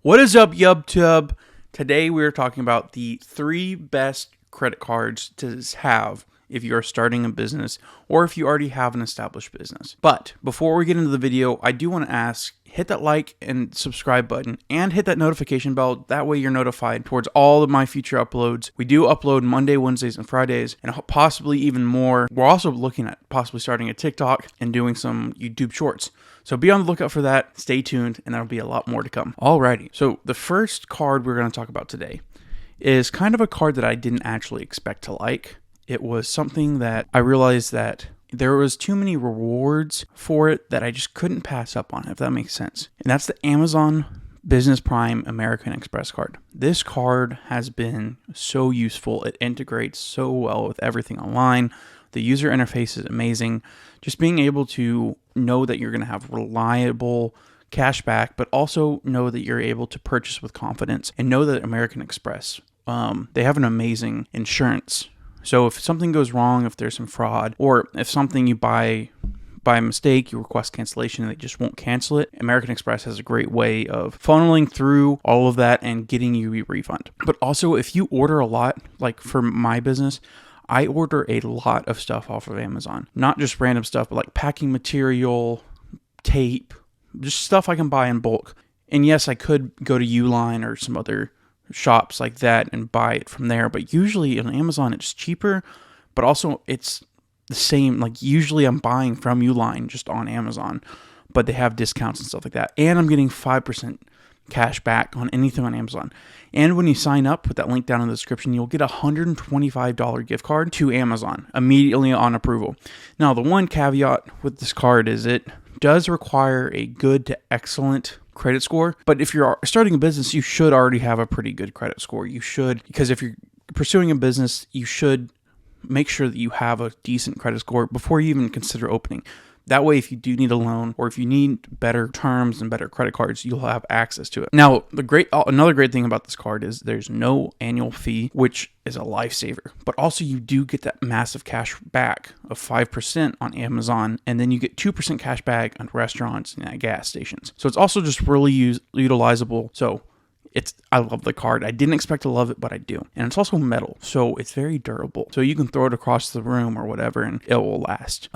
What is up, YubTub? Today we are talking about the 3 best credit cards to have if you are starting a business or if you already have an established business. But before we get into the video, I do want to ask, hit that like and subscribe button and hit that notification bell. That way you're notified towards all of my future uploads. We do upload Monday, Wednesdays, and Fridays, and possibly even more. We're also looking at possibly starting a TikTok and doing some YouTube shorts. So be on the lookout for that. Stay tuned, and there'll be a lot more to come. Alrighty, so the first card we're going to talk about today is kind of a card that I didn't actually expect to like. It was something that I realized that there was too many rewards for it that I just couldn't pass up on, if that makes sense. And that's the Amazon Business Prime American Express card. This card has been so useful. It integrates so well with everything online. The user interface is amazing. Just being able to know that you're going to have reliable cash back, but also know that you're able to purchase with confidence, and know that American Express, they have an amazing insurance. So if something goes wrong, if there's some fraud, or if something you buy by mistake, you request cancellation and they just won't cancel it, American Express has a great way of funneling through all of that and getting you a refund. But also, if you order a lot, like for my business, I order a lot of stuff off of Amazon. Not just random stuff, but like packing material, tape, just stuff I can buy in bulk. And yes, I could go to Uline or some other shops like that and buy it from there, but usually on Amazon it's cheaper, but also it's the same. Like usually I'm buying from Uline just on Amazon, but they have discounts and stuff like that, and I'm getting 5% cash back on anything on Amazon. And when you sign up with that link down in the description, you'll get a $125 gift card to Amazon immediately on approval. Now, the one caveat with this card is it does require a good to excellent credit score, but if you're starting a business, you should already have a pretty good credit score. You should, because if you're pursuing a business, you should make sure that you have a decent credit score before you even consider opening. That way, if you do need a loan or if you need better terms and better credit cards, you'll have access to it. Now, another great thing about this card is there's no annual fee, which is a lifesaver. But also, you do get that massive cash back of 5% on Amazon, and then you get 2% cash back on restaurants and at gas stations. So it's also just really utilizable. So I love the card. I didn't expect to love it, but I do. And it's also metal, so it's very durable. So you can throw it across the room or whatever, and it will last.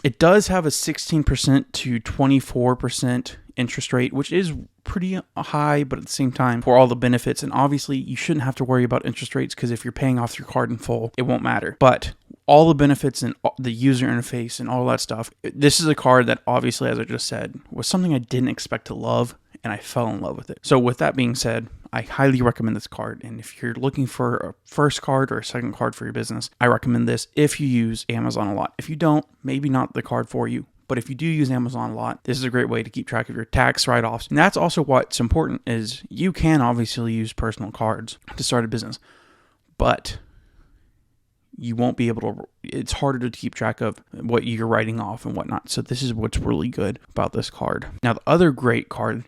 It does have a 16% to 24% interest rate, which is pretty high, but at the same time, for all the benefits. And obviously, you shouldn't have to worry about interest rates, because if you're paying off your card in full, it won't matter. But all the benefits and the user interface and all that stuff, this is a card that obviously, as I just said, was something I didn't expect to love, and I fell in love with it. So with that being said, I highly recommend this card. And if you're looking for a first card or a second card for your business, I recommend this if you use Amazon a lot. If you don't, maybe not the card for you. But if you do use Amazon a lot, this is a great way to keep track of your tax write-offs. And that's also what's important, is you can obviously use personal cards to start a business, but you won't be able to, it's harder to keep track of what you're writing off and whatnot. So this is what's really good about this card. Now, the other great card,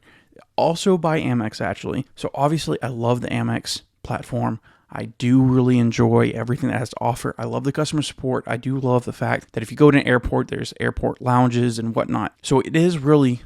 also by Amex actually. So obviously I love the Amex platform. I do really enjoy everything that it has to offer. I love the customer support. I do love the fact that if you go to an airport, there's airport lounges and whatnot. So it is really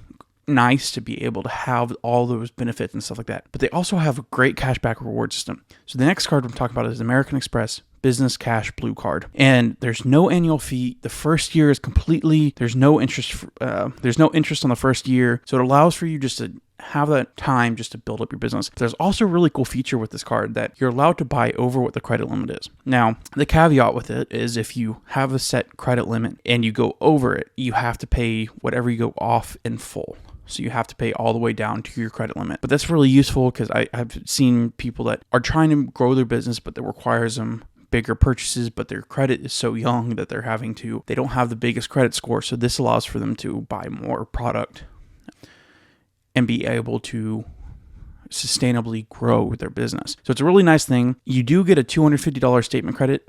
nice to be able to have all those benefits and stuff like that. But they also have a great cashback reward system. So the next card we're talking about is the American Express Business Cash Blue Card, and there's no annual fee. The first year is completely, there's no interest on the first year, so it allows for you just to have that time just to build up your business. There's also a really cool feature with this card that you're allowed to buy over what the credit limit is. Now, the caveat with it is if you have a set credit limit and you go over it, you have to pay whatever you go off in full. So you have to pay all the way down to your credit limit. But that's really useful, because I've seen people that are trying to grow their business, but that requires them bigger purchases, but their credit is so young that they don't have the biggest credit score. So this allows for them to buy more product and be able to sustainably grow their business. So it's a really nice thing. You do get a $250 statement credit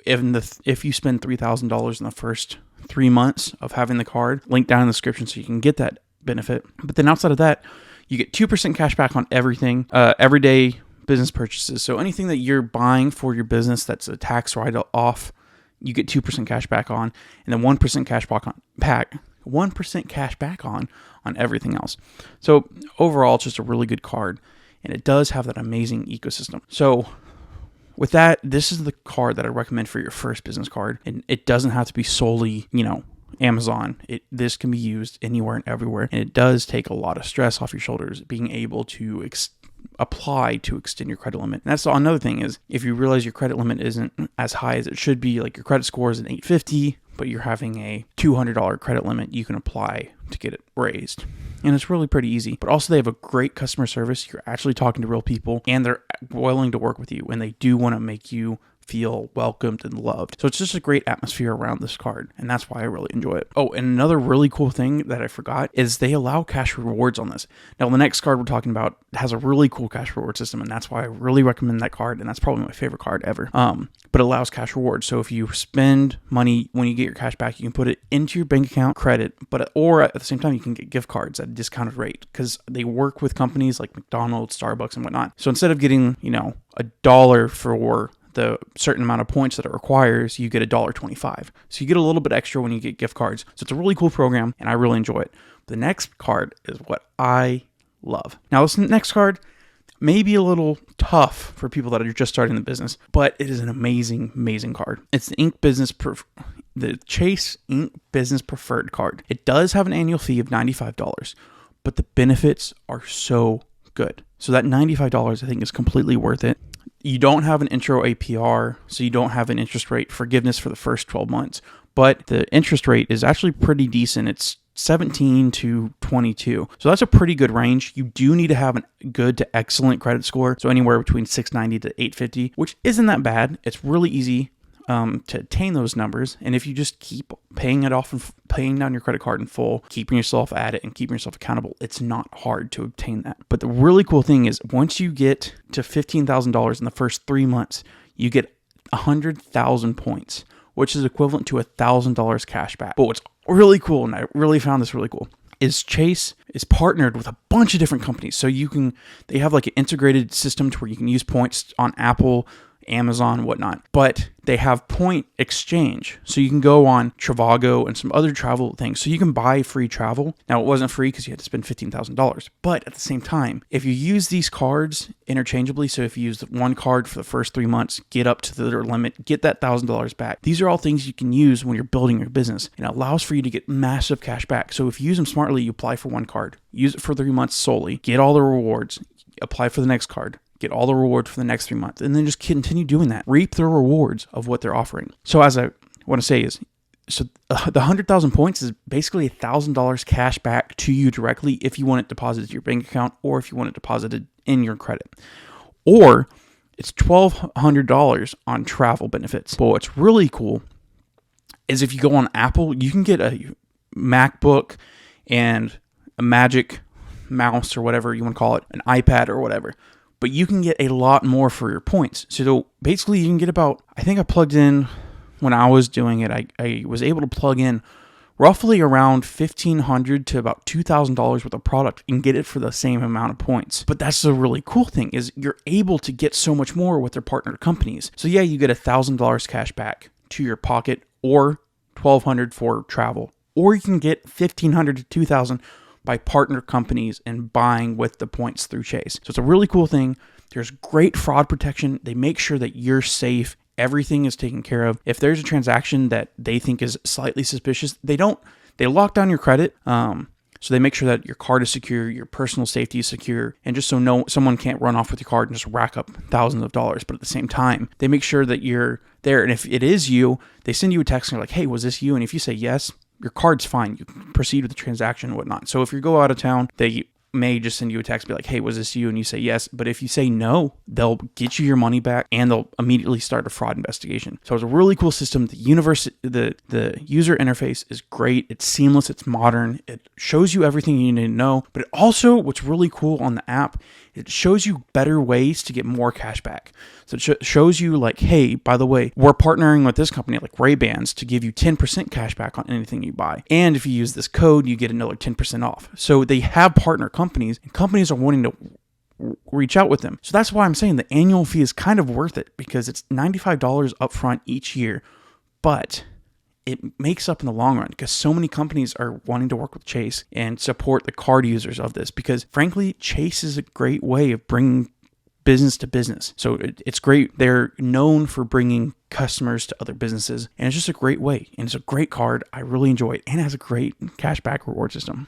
if you spend $3,000 in the first 3 months of having the card. Link down in the description so you can get that benefit. But then outside of that, you get 2% cash back on everything, everyday business purchases. So anything that you're buying for your business that's a tax write-off, you get 2% cash back on, and then 1% cash 1% cash back on everything else. So overall, it's just a really good card, and it does have that amazing ecosystem. So with that, this is the card that I recommend for your first business card, and it doesn't have to be solely, Amazon. This can be used anywhere and everywhere, and it does take a lot of stress off your shoulders being able to apply to extend your credit limit. And that's another thing is if you realize your credit limit isn't as high as it should be, like your credit score is an 850, but you're having a $200 credit limit, you can apply to get it raised. And it's really pretty easy. But also they have a great customer service. You're actually talking to real people, and they're willing to work with you, and they do want to make you feel welcomed and loved. So it's just a great atmosphere around this card, and that's why I really enjoy it. Oh, and another really cool thing that I forgot is they allow cash rewards on this. Now, the next card we're talking about has a really cool cash reward system, and that's why I really recommend that card, and that's probably my favorite card ever. But it allows cash rewards. So if you spend money, when you get your cash back, you can put it into your bank account credit, or at the same time, you can get gift cards at a discounted rate because they work with companies like McDonald's, Starbucks, and whatnot. So instead of getting, $1 for the certain amount of points that it requires, you get $1.25. So you get a little bit extra when you get gift cards. So it's a really cool program, and I really enjoy it. The next card is what I love. Now, this next card may be a little tough for people that are just starting the business, but it is an amazing, amazing card. It's the Chase Ink Business Preferred card. It does have an annual fee of $95, but the benefits are so good. So that $95, I think, is completely worth it. You don't have an intro APR, so you don't have an interest rate forgiveness for the first 12 months, but the interest rate is actually pretty decent. It's 17 to 22. So that's a pretty good range. You do need to have a good to excellent credit score, so anywhere between 690 to 850, which isn't that bad. It's really easy to attain those numbers, and if you just keep paying it off and paying down your credit card in full, keeping yourself at it and keeping yourself accountable, it's not hard to obtain that. But the really cool thing is once you get to $15,000 in the first 3 months, you get 100,000 points, which is equivalent to $1,000 cash back. But what's really cool, and I really found this really cool, is Chase is partnered with a bunch of different companies. So they have like an integrated system to where you can use points on Apple, Amazon, whatnot, but they have point exchange. So you can go on Trivago and some other travel things. So you can buy free travel. Now, it wasn't free because you had to spend $15,000, but at the same time, if you use these cards interchangeably, so if you use one card for the first 3 months, get up to their limit, get that $1,000 back. These are all things you can use when you're building your business, and it allows for you to get massive cash back. So if you use them smartly, you apply for one card, use it for 3 months solely, get all the rewards, apply for the next card, get all the rewards for the next 3 months, and then just continue doing that. Reap the rewards of what they're offering. So as I want to say is, the 100,000 points is basically $1,000 cash back to you directly if you want it deposited to your bank account or if you want it deposited in your credit. Or it's $1,200 on travel benefits. But what's really cool is if you go on Apple, you can get a MacBook and a Magic Mouse or whatever you want to call it, an iPad or whatever. But you can get a lot more for your points. So basically you can get about, I think I plugged in, when I was doing it, I was able to plug in roughly around $1,500 to about $2,000 worth of product and get it for the same amount of points. But that's the really cool thing is you're able to get so much more with their partner companies. So yeah, you get $1,000 cash back to your pocket or $1,200 for travel, or you can get $1,500 to $2,000 by partner companies and buying with the points through Chase. So it's a really cool thing. There's great fraud protection. They make sure that you're safe. Everything is taken care of. If there's a transaction that they think is slightly suspicious, they lock down your credit. So they make sure that your card is secure, your personal safety is secure, and just so someone can't run off with your card and just rack up thousands of dollars. But at the same time, they make sure that you're there. And if it is you, they send you a text and you're like, hey, was this you? And if you say yes, your card's fine. You can proceed with the transaction and whatnot. So if you go out of town, they may just send you a text, be like, hey, was this you? And you say yes. But if you say no, they'll get you your money back and they'll immediately start a fraud investigation. So it's a really cool system. The user interface is great. It's seamless. It's modern. It shows you everything you need to know. But it also, what's really cool on the app, it shows you better ways to get more cash back. So it shows you like, hey, by the way, we're partnering with this company like Ray-Bans to give you 10% cash back on anything you buy. And if you use this code, you get another 10% off. So they have partner companies and companies are wanting to reach out with them. So that's why I'm saying the annual fee is kind of worth it because it's $95 upfront each year, but it makes up in the long run, because so many companies are wanting to work with Chase and support the card users of this, because frankly, Chase is a great way of bringing business to business. So it's great. They're known for bringing customers to other businesses, and it's just a great way. And it's a great card. I really enjoy it, and it has a great cashback reward system.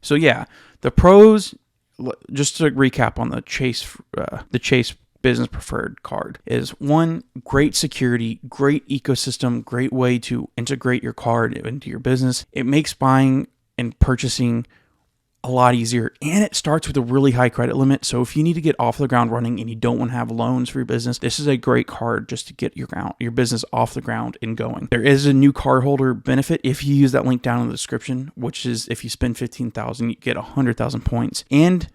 So yeah, the pros, just to recap on the Chase Business Preferred card, is one, great security, great ecosystem, great way to integrate your card into your business. It makes buying and purchasing a lot easier, and it starts with a really high credit limit. So if you need to get off the ground running and you don't want to have loans for your business, this is a great card just to get your business off the ground and going. There is a new cardholder benefit if you use that link down in the description, which is if you spend $15,000, you get 100,000 points. And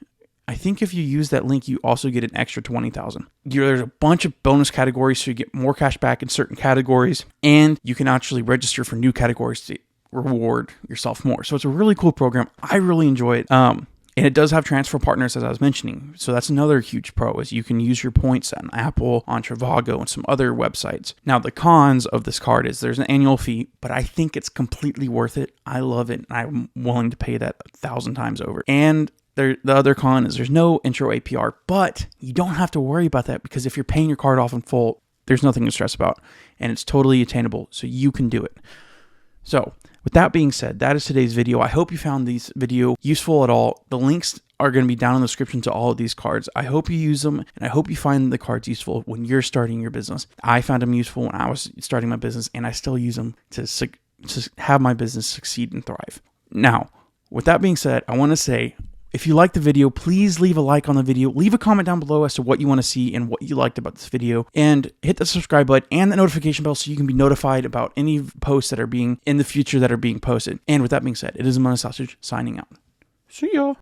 I think if you use that link, you also get an extra 20,000. There's a bunch of bonus categories, so you get more cash back in certain categories, and you can actually register for new categories to reward yourself more. So it's a really cool program. I really enjoy it. And it does have transfer partners, as I was mentioning. So that's another huge pro, is you can use your points on Apple, on Trivago, and some other websites. Now, the cons of this card is there's an annual fee, but I think it's completely worth it. I love it. I'm willing to pay that 1,000 times over. And the other con is there's no intro APR, but you don't have to worry about that, because if you're paying your card off in full, there's nothing to stress about, and it's totally attainable, so you can do it. So with that being said, that is today's video. I hope you found this video useful at all. The links are going to be down in the description to all of these cards. I hope you use them, and I hope you find the cards useful when you're starting your business. I found them useful when I was starting my business, and I still use them to have my business succeed and thrive. Now, with that being said, I want to say, if you liked the video, please leave a like on the video. Leave a comment down below as to what you want to see and what you liked about this video. And hit the subscribe button and the notification bell so you can be notified about any posts that are being in the future that are being posted. And with that being said, it is Money Sausage signing out. See ya.